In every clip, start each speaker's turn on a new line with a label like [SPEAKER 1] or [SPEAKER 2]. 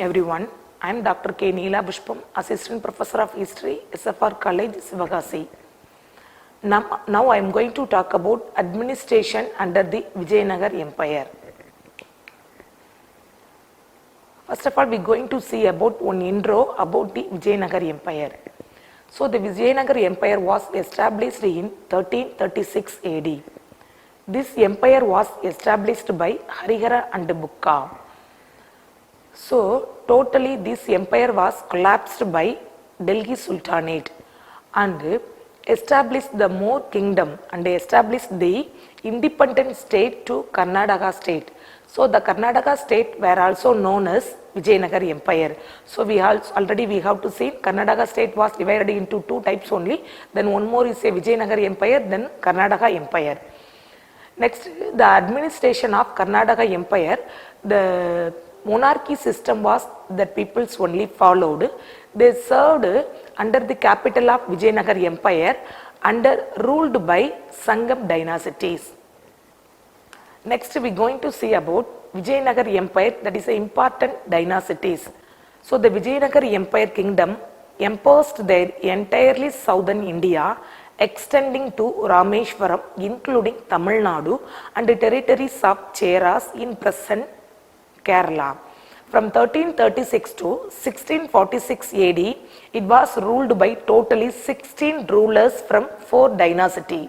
[SPEAKER 1] everyone. I am Dr. K. Neela Pushpam, Assistant Professor of History, SFR College, Sivagasi. Now I am going to talk about administration under the Vijayanagar Empire. First of all, we are going to see about one intro about the Vijayanagar Empire. So the Vijayanagar Empire was established in 1336 AD. This empire was established by Harihara and Bukka. So totally this empire was collapsed by Delhi Sultanate and established the more kingdom and established the independent state to Karnataka state. So the Karnataka state were also known as Vijayanagar Empire. So we have to see Karnataka state was divided into two types only. Then one more is a Vijayanagar Empire, then Karnataka Empire. Next, the administration of Karnataka Empire, the monarchy system was that peoples only followed. They served under the capital of Vijayanagar Empire ruled by Sangam dynasties. Next we are going to see about Vijayanagar Empire, that is important dynasties. So the Vijayanagar Empire kingdom emposed their entirely southern India extending to Rameshwaram including Tamil Nadu and the territories of Cheras in present Kerala. From 1336 to 1646 AD, it was ruled by totally 16 rulers from 4 dynasties.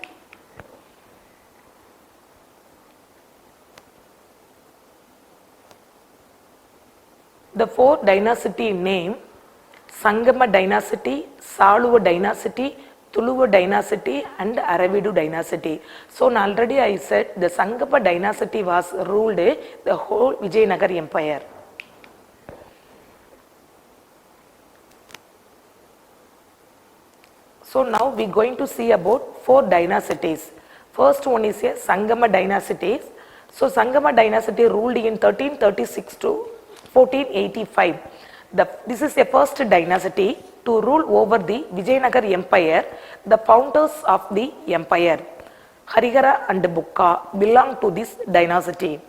[SPEAKER 1] The 4 dynasty name Sangama dynasty, Saluva dynasty, Tuluva dynasty and Aravidu dynasty. So already I said the Sangama dynasty was ruled the whole Vijayanagar Empire. So now we are going to see about 4 dynasties. First one is a Sangama dynasty. So Sangama dynasty ruled in 1336 to 1485. This is the first dynasty to rule over the Vijayanagar Empire. The founders of the empire, Harihara and Bukka, belong to this dynasty.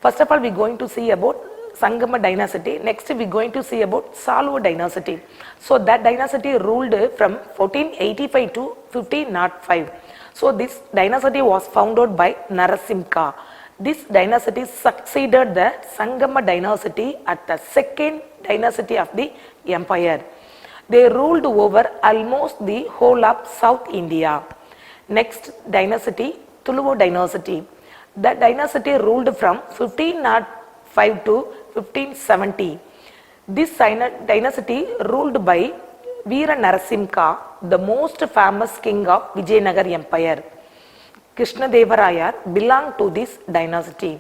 [SPEAKER 1] First of all, we are going to see about Sangama dynasty. Next, we are going to see about Saluva dynasty. So that dynasty ruled from 1485 to 1505. So this dynasty was founded by Narasimha. This dynasty succeeded the Sangama dynasty at the second dynasty of the empire. They ruled over almost the whole of South India. Next dynasty, Tuluva dynasty. That dynasty ruled from 1505 to 1570. This dynasty ruled by Veera Narasimha, the most famous king of Vijayanagar Empire. Krishnadevaraya belonged to this dynasty.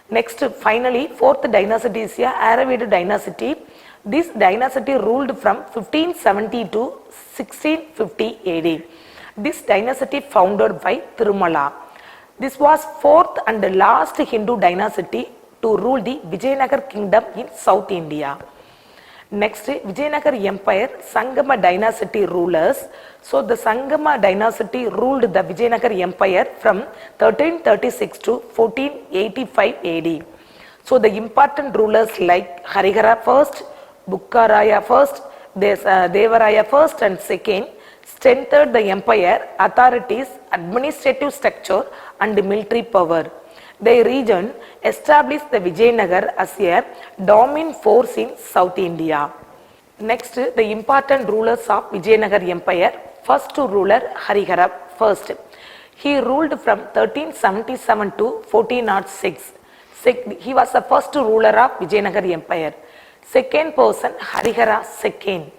[SPEAKER 1] Next, finally, 4th dynasty is a Aravidu dynasty. This dynasty ruled from 1570 to 1650 AD. This dynasty founded by Tirumala. This was 4th and last Hindu dynasty to rule the Vijayanagar kingdom in South India. Next, Vijayanagar Empire, Sangama dynasty rulers. So the Sangama dynasty ruled the Vijayanagar Empire from 1336 to 1485 AD. So the important rulers like Harihara first, Bukkaraya first, Devaraya first and second strengthened the empire, authorities, administrative structure and military power. The region established the Vijayanagar as a dominant force in South India. Next, the important rulers of Vijayanagar Empire. First ruler Harihara first. He ruled from 1377 to 1406. He was the first ruler of Vijayanagar Empire. Second person Harihara second.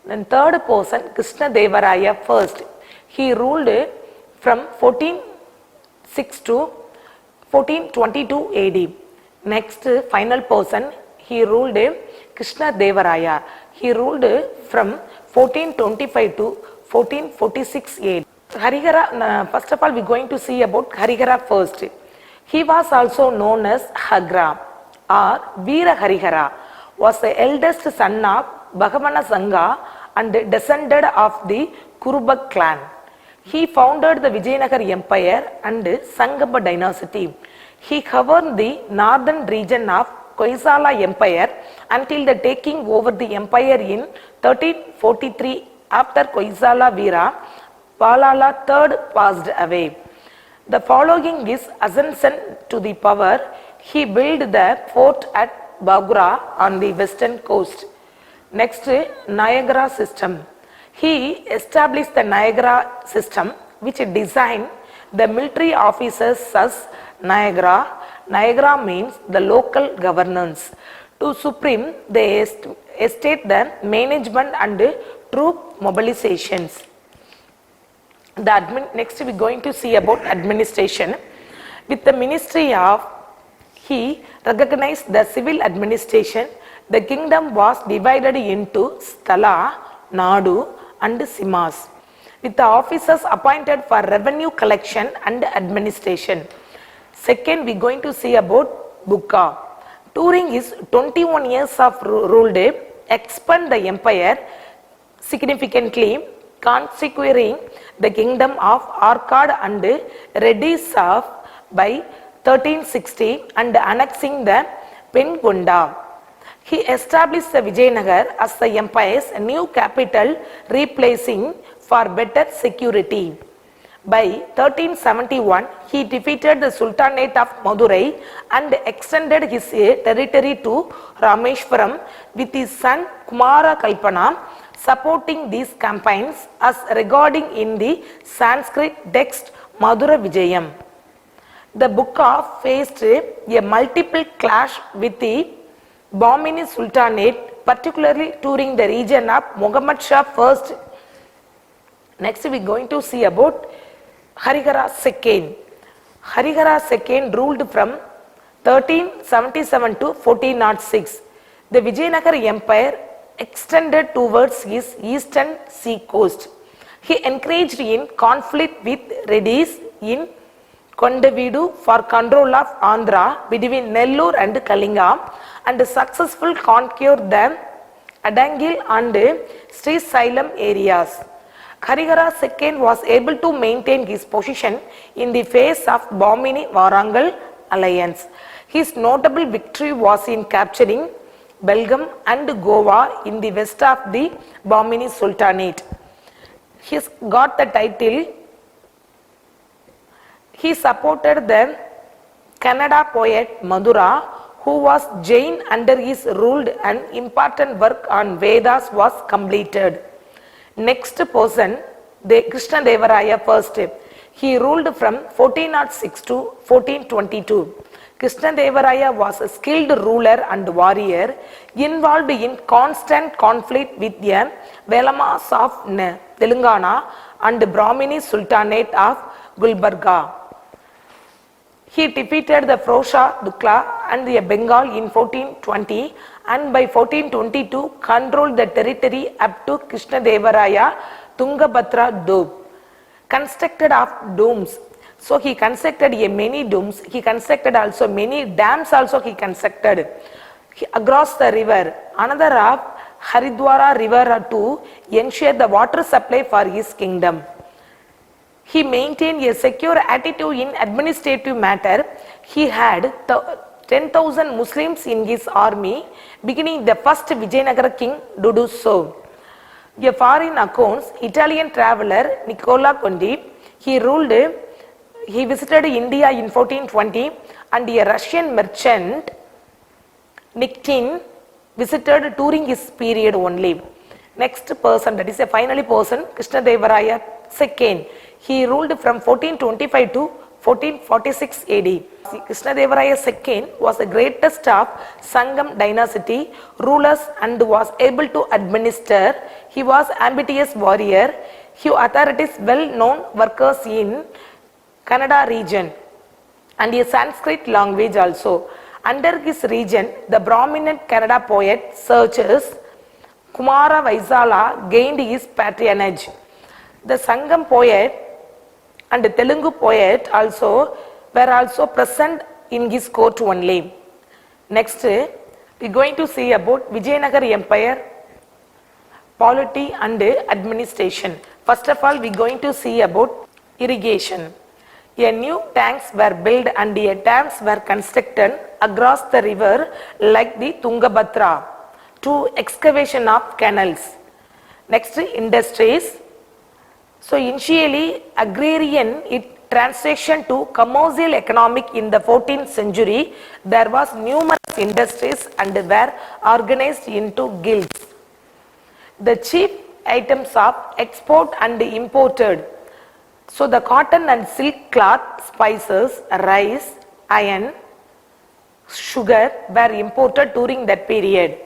[SPEAKER 1] Then third person Krishnadevaraya first. He ruled from 1406 to 1422 AD. Next, final person, he ruled Krishnadevaraya. He ruled from 1425 to 1446 AD. Harihara, first of all, we are going to see about Harihara first. He was also known as Hagra or Veera Harihara, was the eldest son of Bhagamana Sangha and descended of the Kurubak clan. He founded the Vijayanagar Empire and Sangama dynasty. He governed the northern region of Koisala Empire until the taking over the empire in 1343. After Koisala Veera, Palala III passed away. The following is ascension to the power. He built the fort at Bagura on the western coast. Next, Niagara system. He established the Niagara system, which designed the military officers as Niagara. Niagara means the local governance. To supreme, they estate the management and troop mobilizations. Next we are going to see about administration. With the ministry of, he recognized the civil administration. The kingdom was divided into Sthala, Nadu and Simas, with the officers appointed for revenue collection and administration. Second, we are going to see about Bukka. During his 21 years of rule, expand the empire significantly, conquering the kingdom of Arcad and Redisaf by 1360 and annexing the Pengunda. He established the Vijayanagar as the empire's new capital, replacing for better security. By 1371, he defeated the Sultanate of Madurai and extended his territory to Rameshwaram, with his son Kumara Kalpana supporting these campaigns as regarding in the Sanskrit text Madura Vijayam. The Bukka faced a multiple clash with the Bahmani Sultanate, particularly during the region of Muhammad Shah first. Next we are going to see about Harihara II. Harihara II ruled from 1377 to 1406. The Vijayanagar Empire extended towards his eastern sea coast. He encouraged in conflict with Reddis in Kondavidu for control of Andhra between Nellore and Kalinga, and successful conquered the Adangil and Srisalem areas. Harihara II was able to maintain his position in the face of Bahmani Varangal alliance. His notable victory was in capturing Belgaum and Goa in the west of the Bahmani Sultanate. He got the title. He supported the Kannada poet Madura, who was Jain under his rule, and important work on Vedas was completed. Next person, the Krishna Devaraya first. He ruled from 1406 to 1422. Krishna Devaraya was a skilled ruler and warrior, involved in constant conflict with the Velamas of Telangana and Brahmini Sultanate of Gulbarga. He defeated the Frosha Dukla and the Bengal in 1420, and by 1422 controlled the territory up to Krishna Devaraya Tungabhadra Dome. Constructed of domes. So he constructed many domes. He constructed also many dams also he constructed across the river. Another of Haridwara river to ensure the water supply for his kingdom. He maintained a secure attitude in administrative matter. He had 10,000 Muslims in his army, beginning the first Vijayanagar king to do so. A foreign accounts, Italian traveler Nicola Conti, he visited India in 1420, and a Russian merchant Nikitin visited during his period only. Next person, that is a finally person, Krishna Devaraya II. He ruled from 1425 to 1446 AD. Krishna Devaraya II was the greatest of Sangam dynasty rulers and was able to administer. He was ambitious warrior. He authorities well-known workers in Kannada region and a Sanskrit language also. Under his region, the prominent Kannada poet Searches Kumara Vaisala gained his patronage. The Sangam poet and the Telugu poet also were also present in his court only. Next, we are going to see about Vijayanagar Empire, polity and administration. First of all, we are going to see about irrigation. A new tanks were built and a dams were constructed across the river like the Tungabhadra to excavation of canals. Next, industries. So initially agrarian, it transitioned to commercial economic in the 14th century. There was numerous industries and were organized into guilds. The chief items of export and imported. So the cotton and silk cloth, spices, rice, iron, sugar were imported during that period.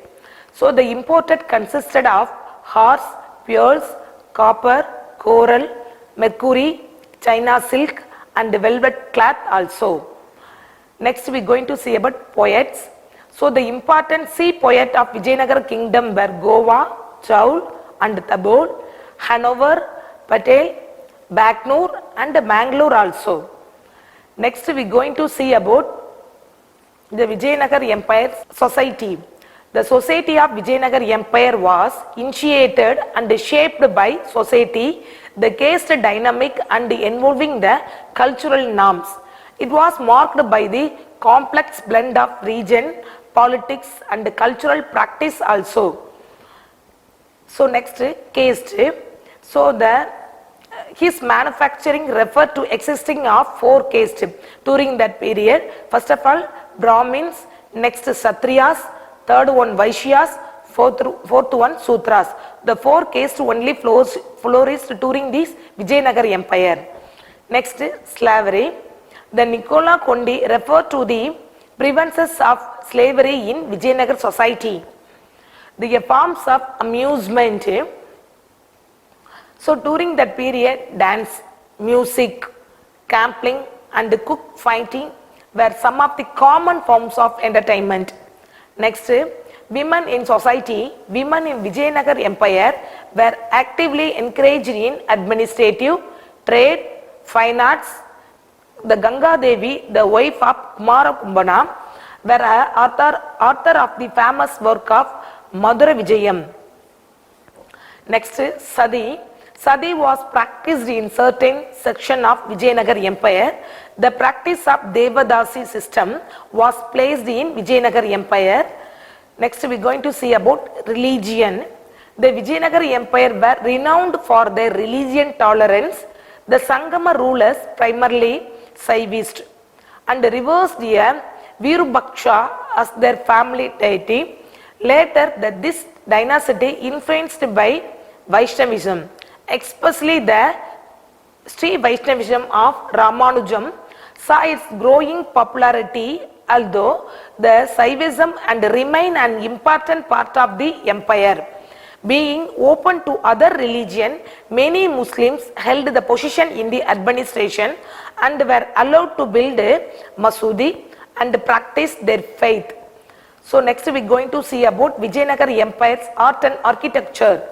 [SPEAKER 1] So the imported consisted of horse, pearls, copper, coral, mercury, China silk and velvet cloth also. Next we are going to see about poets. So the important sea poet of Vijayanagar kingdom were Goa, Chaul and Tabor, Hanover, Patel, Bagnur and Mangalore also. Next we are going to see about the Vijayanagar Empire Society. The society of Vijayanagar Empire was initiated and shaped by society, the caste dynamic and involving the cultural norms. It was marked by the complex blend of region, politics and cultural practice also. So next, caste. So his manufacturing referred to existing of 4 castes during that period. First of all, Brahmins, next Kshatriyas, third one Vaishyas, fourth one Sudras. The 4 castes only flourished during this Vijayanagar Empire. Next, slavery. The Nicola Kondi referred to the prevalence of slavery in Vijayanagar society. The forms of amusement. So during that period, dance, music, camping and cook fighting were some of the common forms of entertainment. Next, women in society, women in Vijayanagar Empire were actively encouraged in administrative, trade, fine arts. The Ganga Devi, the wife of Kumara Kumbana, were author of the famous work of Madhura Vijayam. Next, Sati. Sati was practiced in certain section of Vijayanagar Empire. The practice of Devadasi system was placed in Vijayanagar Empire. Next we are going to see about religion. The Vijayanagar Empire were renowned for their religion tolerance. The Sangama rulers primarily Saivist and reversed a Virubaksha as their family deity. Later this dynasty influenced by Vaishnavism, especially the Sri Vaishnavism of Ramanujam saw its growing popularity, although the Saivism and remain an important part of the empire. Being open to other religion, many Muslims held the position in the administration and were allowed to build a masudi and practice their faith. So next we are going to see about Vijayanagar Empire's art and architecture.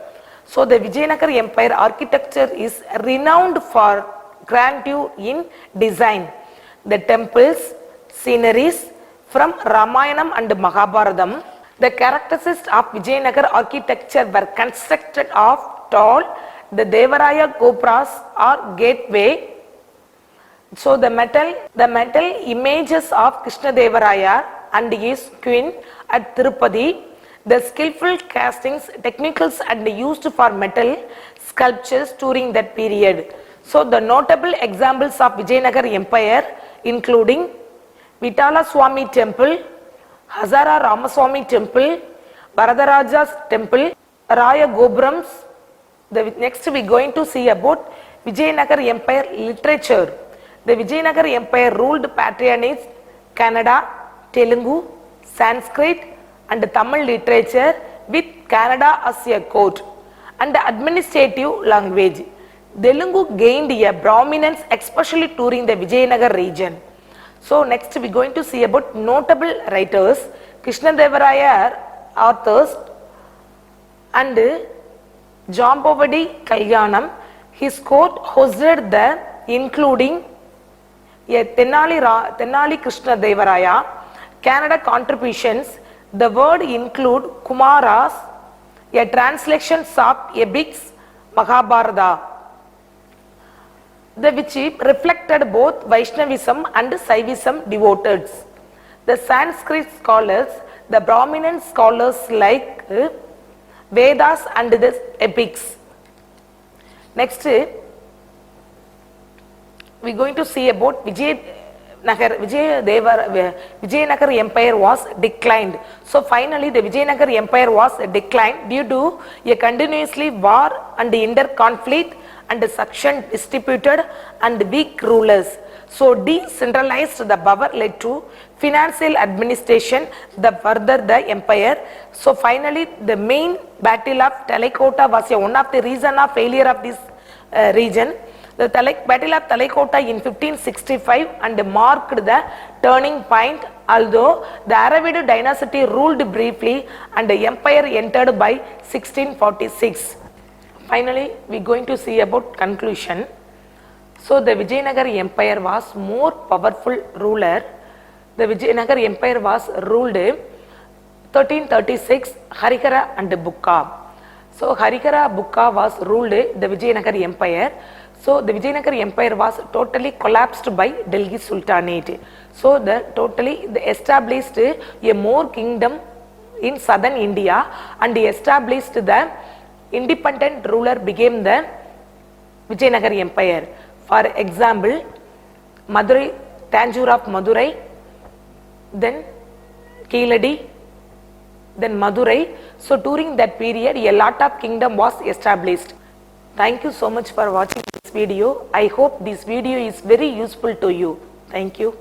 [SPEAKER 1] So the Vijayanagar Empire architecture is renowned for grandeur in design. The temples, sceneries from Ramayanam and Mahabharatam. The characteristics of Vijayanagar architecture were constructed of tall, the Devaraya Gopras or gateway. So the metal images of Krishna Devaraya and his queen at Tirupati. The skillful castings, technicals and used for metal sculptures during that period. So the notable examples of Vijayanagar Empire including Vitala Swami Temple, Hazara Ramaswamy Temple, Varadaraja's Temple, Raya Gobrams. Next we are going to see about Vijayanagar Empire literature. The Vijayanagar Empire ruled patronage Kannada, Telugu, Sanskrit and Tamil literature with Kannada as a court and administrative language. Telugu gained a prominence especially during the Vijayanagar region. So next we are going to see about notable writers. Krishna Devaraya authors and Jambavadi Kalyanam. His court hosted the including a Tenali Krishna Devaraya, Kannada contributions. The word include Kumaras, a translation of epics, Mahabharata. which reflected both Vaishnavism and Saivism devotees. The Sanskrit scholars, the prominent scholars like Vedas and the epics. Next, we are going to see about Vijayanagar Empire was declined. So finally the Vijayanagar Empire was declined due to a continuously war and inter-conflict and succession distributed and weak rulers. So decentralized the power led to financial administration, the further the empire. So finally the main battle of Talikota was one of the reason of failure of this region. The Battle of Talikota in 1565 and marked the turning point, although the Aravid dynasty ruled briefly and the empire entered by 1646. Finally, we are going to see about conclusion. So the Vijayanagar Empire was more powerful ruler. The Vijayanagar Empire was ruled 1336 Harikara and Bukka. So Harikara Bukka was ruled the Vijayanagar Empire. So the Vijayanagar Empire was totally collapsed by Delhi Sultanate. So the established a more kingdom in southern India and established the independent ruler became the Vijayanagar Empire. For example, Madurai, Tanjore of Madurai, then Keladi, then Madurai. So during that period a lot of kingdom was established. Thank you so much for watching this video. I hope this video is very useful to you. Thank you.